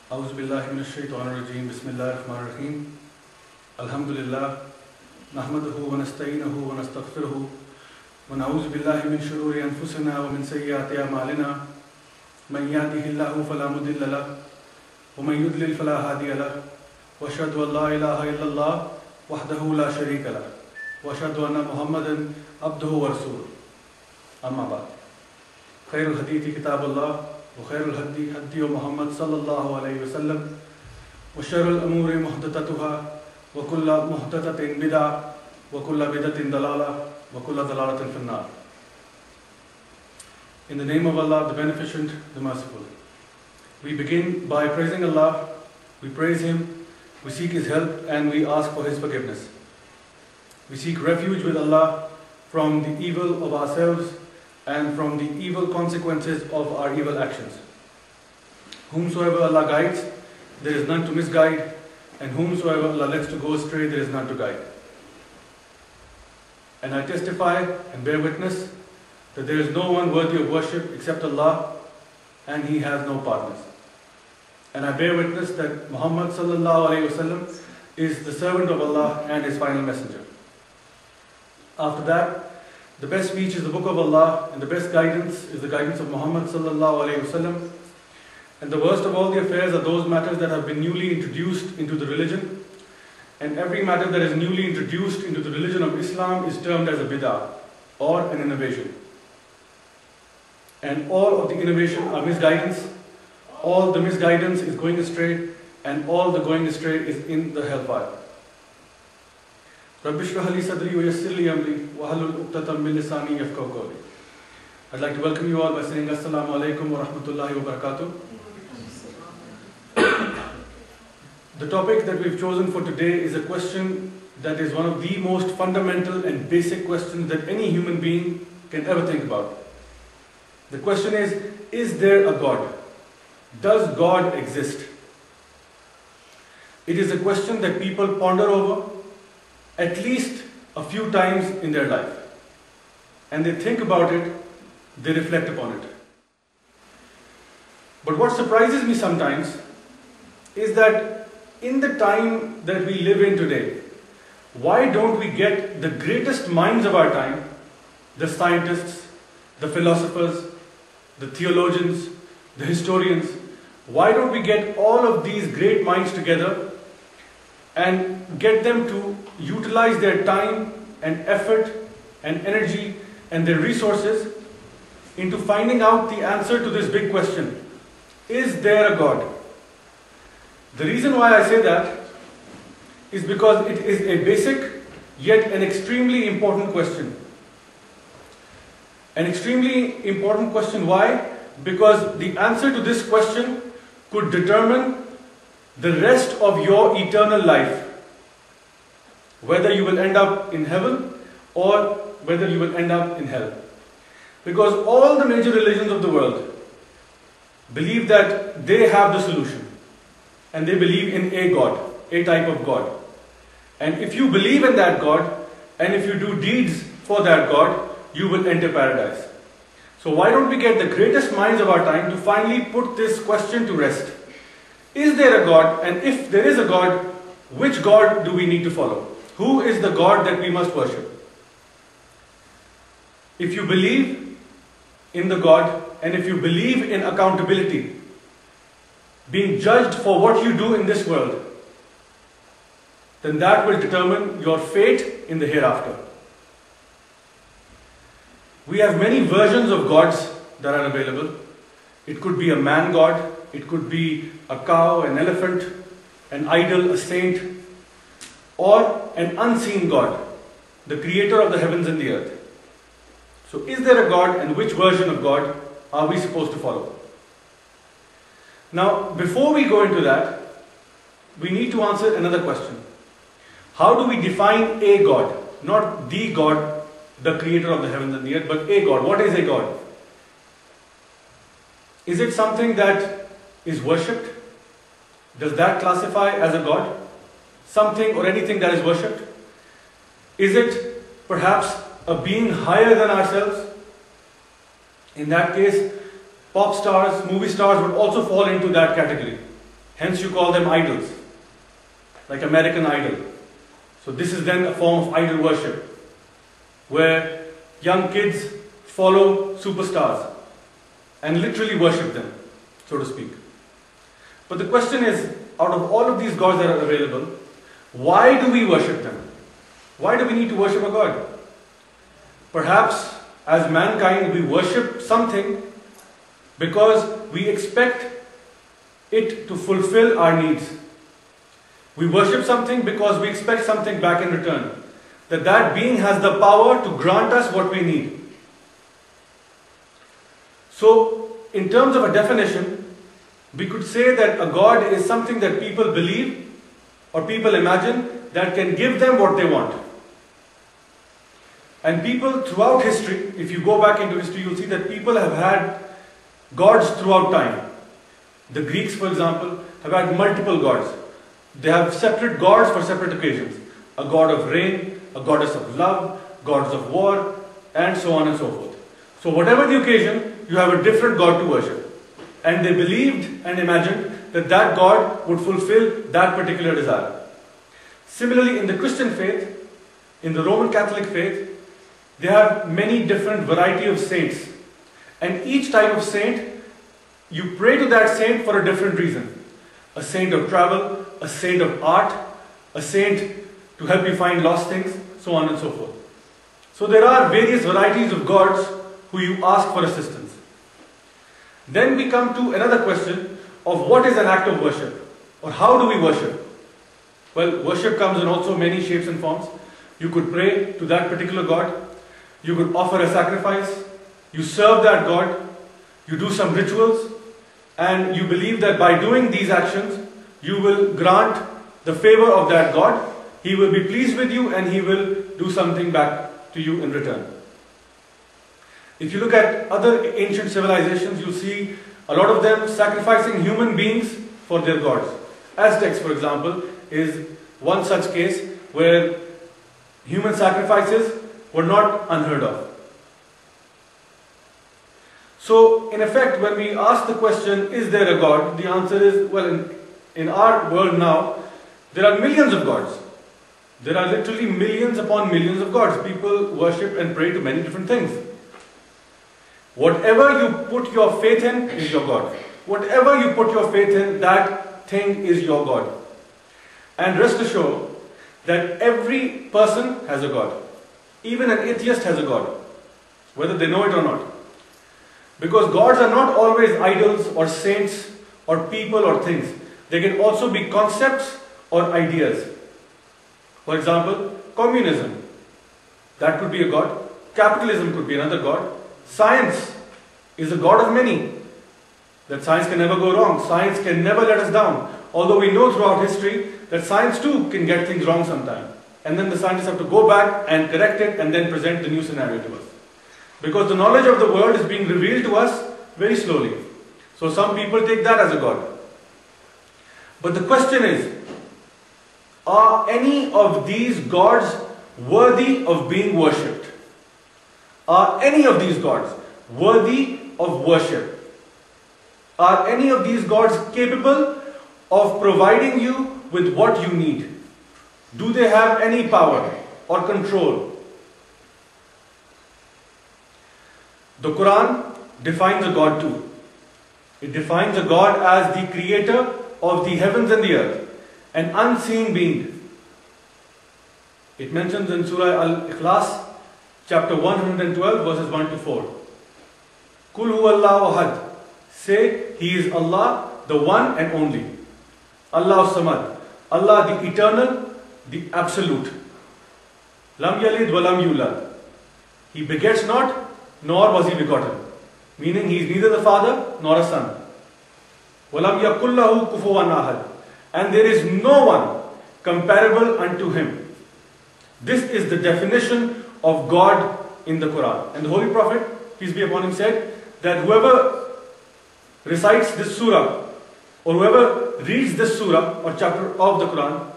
أعوذ بالله من الشيطان الرجيم بسم الله الرحمن الرحيم الحمد لله نحمده ونستعينه ونستغفره ونعوذ بالله من شرور أنفسنا ومن سيئات أعمالنا من يهده الله فلا مضل له ومن يضلل فلا هادي له وأشهد أن لا إله إلا الله وحده لا شريك له وأشهد أن محمدا عبده ورسوله أما بعد خير الحديث كتاب الله وخير الهدي هدي محمد صلى الله عليه وسلم وشر الأمور محدثاتها وكل محدثة بدعة وكل بدعة ضلالة وكل ضلالة في النار. In the name of Allah, the Beneficent, the Merciful. We begin by praising Allah, we praise Him, we seek His help and we ask for His forgiveness. We seek refuge with Allah from the evil of ourselves and from the evil consequences of our evil actions. Whomsoever Allah guides, there is none to misguide, and whomsoever Allah lets to go astray, there is none to guide. And I testify and bear witness that there is no one worthy of worship except Allah, and He has no partners. And I bear witness that Muhammad sallallahu alaihi wasallam is the servant of Allah and His final messenger. After that, the best speech is the book of Allah, and the best guidance is the guidance of Muhammad sallallahu alaihi wasallam. And the worst of all the affairs are those matters that have been newly introduced into the religion. And every matter that is newly introduced into the religion of Islam is termed as a bid'ah or an innovation. And all of the innovation are misguidance. All the misguidance is going astray, and all the going astray is in the hellfire. Rabbi shrah li sadri wa yassir li amri wa halul uqdatam min lisani yafqahu qawli. I'd like to welcome you all by saying Assalamu alaikum wa rahmatullahi wa barakatuh. The topic that we've chosen for today is a question that is one of the most fundamental and basic questions that any human being can ever think about. The question is there a God? Does God exist? It is a question that people ponder over at least a few times in their life. And they think about it, they reflect upon it. But what surprises me sometimes is that in the time that we live in today, why don't we get the greatest minds of our time, the scientists, the philosophers, the theologians, the historians, why don't we get all of these great minds together and get them to utilize their time and effort and energy and their resources into finding out the answer to this big question: is there a God? The reason why I say that is because it is a basic yet an extremely important question. An extremely important question. Why? Because the answer to this question could determine the rest of your eternal life, whether you will end up in heaven or whether you will end up in hell. Because all the major religions of the world believe that they have the solution, and they believe in a God, a type of God. And if you believe in that God, and if you do deeds for that God, you will enter paradise. So why don't we get the greatest minds of our time to finally put this question to rest? Is there a God? And if there is a God, which God do we need to follow? Who is the God that we must worship? If you believe in the God, and if you believe in accountability, being judged for what you do in this world, then that will determine your fate in the hereafter. We have many versions of gods that are available. It could be a man god, it could be a cow, an elephant, an idol, a saint, or an unseen God, the creator of the heavens and the earth. So is there a God, and which version of God are we supposed to follow? Now, before we go into that, we need to answer another question. How do we define a God? Not the God, the creator of the heavens and the earth, but a God. What is a God? Is it something that is worshipped? Does that classify as a God? Something or anything that is worshipped? Is it perhaps a being higher than ourselves? In that case, pop stars, movie stars would also fall into that category. Hence you call them idols, like American Idol. So this is then a form of idol worship, where young kids follow superstars and literally worship them, so to speak. But the question is, out of all of these gods that are available, why do we worship them? Why do we need to worship a god? Perhaps as mankind we worship something because we expect it to fulfill our needs. We worship something because we expect something back in return. That being has the power to grant us what we need. So, in terms of a definition, we could say that a god is something that people believe or people imagine that can give them what they want. And people throughout history, if you go back into history, you'll see that people have had gods throughout time. The Greeks, for example, have had multiple gods. They have separate gods for separate occasions. A god of rain, a goddess of love, gods of war, and so on and so forth. So whatever the occasion, you have a different god to worship. And they believed and imagined that that god would fulfill that particular desire. Similarly, in the Christian faith, in the Roman Catholic faith, they have many different variety of saints. And each type of saint, you pray to that saint for a different reason. A saint of travel, a saint of art, a saint to help you find lost things, so on and so forth. So there are various varieties of gods who you ask for assistance. Then we come to another question of what is an act of worship, or how do we worship? Well, worship comes in also many shapes and forms. You could pray to that particular god, you could offer a sacrifice, you serve that god, you do some rituals, and you believe that by doing these actions, you will grant the favor of that god. He will be pleased with you and he will do something back to you in return. If you look at other ancient civilizations, you'll see a lot of them sacrificing human beings for their gods. Aztecs, for example, is one such case where human sacrifices were not unheard of. So, in effect, when we ask the question, is there a god? The answer is, well, in our world now, there are millions of gods. There are literally millions upon millions of gods. People worship and pray to many different things. Whatever you put your faith in is your God. Whatever you put your faith in, that thing is your God. And rest assured that every person has a God. Even an atheist has a God, whether they know it or not. Because gods are not always idols or saints or people or things. They can also be concepts or ideas. For example, communism. That could be a god. Capitalism could be another god. Science is a god of many. That science can never go wrong. Science can never let us down. Although we know throughout history that science too can get things wrong sometime. And then the scientists have to go back and correct it and then present the new scenario to us. Because the knowledge of the world is being revealed to us very slowly. So some people take that as a god. But the question is, are any of these gods worthy of being worshipped? Are any of these gods worthy of worship? Are any of these gods capable of providing you with what you need? Do they have any power or control? The Quran defines a God too. It defines a God as the creator of the heavens and the earth, an unseen being. It mentions in Surah Al-Ikhlas, chapter 112, verses 1 to 4. Kul huwallahu ahad. Say, He is Allah, the one and only. Allah Samad. Allah the eternal, the absolute. Lam yalid wa lam yulad. He begets not, nor was he begotten. Meaning he is neither the father nor a son. Walam yakullahu kufuwan ahad. And there is no one comparable unto him. This is the definition of God in the Quran. And the Holy Prophet, peace be upon him, said that whoever recites this surah or whoever reads this surah or chapter of the Quran,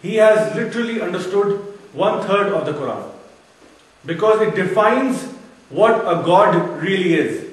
he has literally understood 1/3 of the Quran. Because it defines what a God really is.